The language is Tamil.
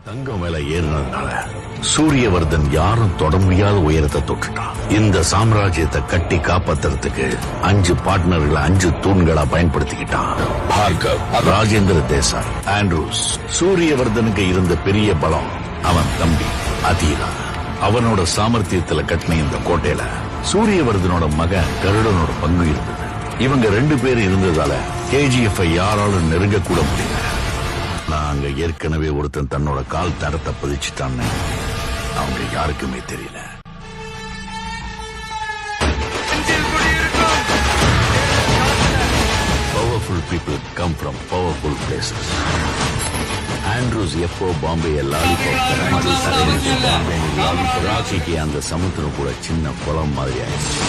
தங்கம் விலை ஏறினதுனால சூரியவர்தன் யாரும் தொட முடியாத உயரத்தை தொட்டுட்டான். இந்த சாம்ராஜ்யத்தை கட்டி காப்பாத்துறதுக்கு 5 பார்ட்னர்களை 5 தூண்களா பயன்படுத்திக்கிட்டான். பார்கவ், ராஜேந்திர தேசாய், ஆண்ட்ரூஸ். சூரியவர்தனுக்கு இருந்த பெரிய பலம் அவன் தம்பி அதீரா. அவனோட சாமர்த்தியத்துல கட்டின இந்த கோட்டையில சூரியவர்தனோட மகன் கருடனோட பங்கு இருந்தது. இவங்க 2 பேர் இருந்ததால KGF யாராலும் நெருங்க கூட முடியல. நான் அங்க ஏற்கனவே ஒருத்தன் தன்னோட கால் தரத்தை பதிச்சுட்டான்னு அவங்க யாருக்குமே தெரியல. Powerful people come from powerful places. Andrews எப்போ பாம்பேயை லாலிபாப் ராக்கிக்கு அந்த சமுத்திரம் கூட சின்ன குளம் மாதிரி ஆயிடுச்சு.